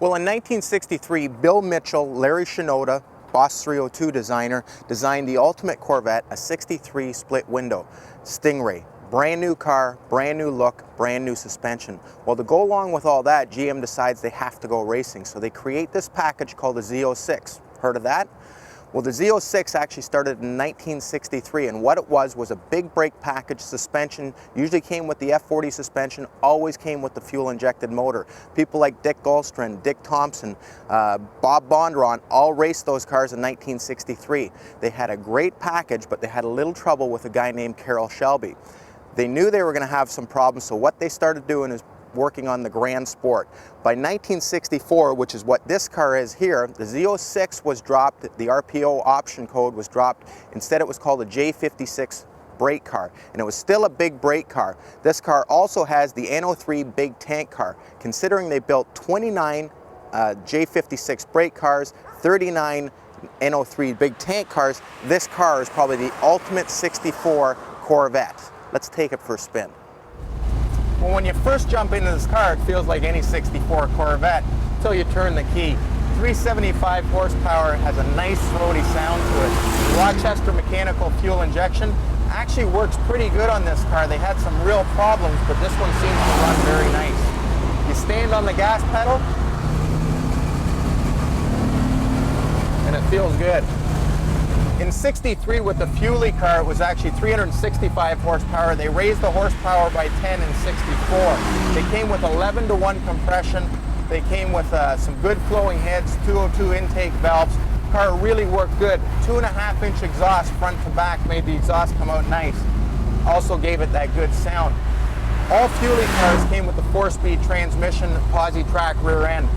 Well, in 1963, Bill Mitchell, Larry Shinoda, Boss 302 designer, designed the ultimate Corvette, a 63 split window Stingray. Brand new car, brand new look, brand new suspension. Well, to go along with all that, GM decides they have to go racing, so they create this package called the Z06. Heard of that? Well, the Z06 actually started in 1963, and what it was a big brake package suspension. Usually came with the F40 suspension, always came with the fuel-injected motor. People like Dick Goldstrand, Dick Thompson, Bob Bondron all raced those cars in 1963. They had a great package, but they had a little trouble with a guy named Carroll Shelby. They knew they were going to have some problems, so what they started doing is working on the Grand Sport. By 1964, which is what this car is here, the Z06 was dropped, the RPO option code was dropped. Instead, it was called a J56 brake car, and it was still a big brake car. This car also has the NO3 big tank car. Considering they built 29 J56 brake cars, 39 NO3 big tank cars, this car is probably the ultimate 64 Corvette. Let's take it for a spin. Well, when you first jump into this car, it feels like any 64 Corvette until you turn the key. 375 horsepower, has a nice throaty sound to it. Rochester mechanical fuel injection actually works pretty good on this car. They had some real problems, but this one seems to run very nice. You stand on the gas pedal, and it feels good. In 63 with the Fuelie car, it was actually 365 horsepower. They raised the horsepower by 10 in 64. They came with 11-to-1 compression. They came with some good flowing heads, 202 intake valves. Car really worked good. 2.5-inch exhaust front to back made the exhaust come out nice. Also gave it that good sound. All Fuelie cars came with the 4-speed transmission, posi-track rear end.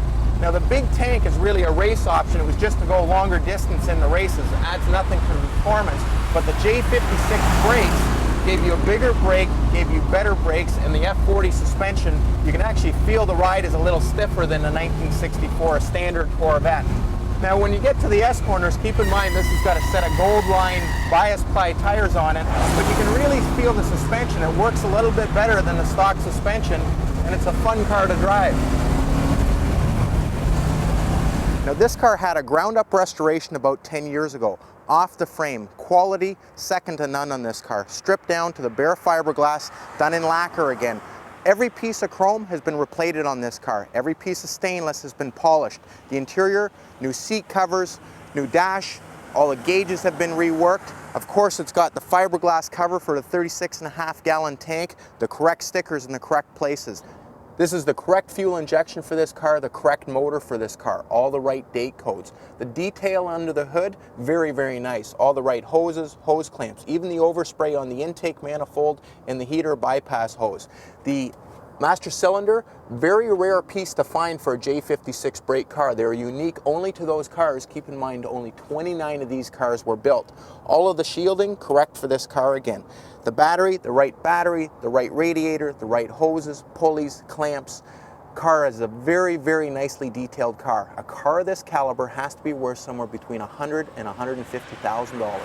Now the big tank is really a race option. It was just to go longer distance in the races. It adds nothing to the performance, but the J56 brakes gave you a bigger brake, gave you better brakes, and the F40 suspension, you can actually feel the ride is a little stiffer than the 1964 standard Corvette. Now when you get to the S-corners, keep in mind this has got a set of gold line bias ply tires on it, but you can really feel the suspension. It works a little bit better than the stock suspension, and it's a fun car to drive. Now this car had a ground-up restoration about 10 years ago. Off the frame, quality second to none on this car. Stripped down to the bare fiberglass, done in lacquer again. Every piece of chrome has been replated on this car. Every piece of stainless has been polished. The interior, new seat covers, new dash, all the gauges have been reworked. Of course, it's got the fiberglass cover for the 36.5-gallon tank, the correct stickers in the correct places. This is the correct fuel injection for this car, the correct motor for this car, all the right date codes. The detail under the hood, very, very nice. All the right hoses, hose clamps, even the overspray on the intake manifold and the heater bypass hose. The master cylinder, very rare piece to find for a J56 brake car. They're unique only to those cars. Keep in mind, only 29 of these cars were built. All of the shielding, correct for this car again. The battery, the right radiator, the right hoses, pulleys, clamps. Car is a very, very nicely detailed car. A car of this caliber has to be worth somewhere between $100,000 and $150,000.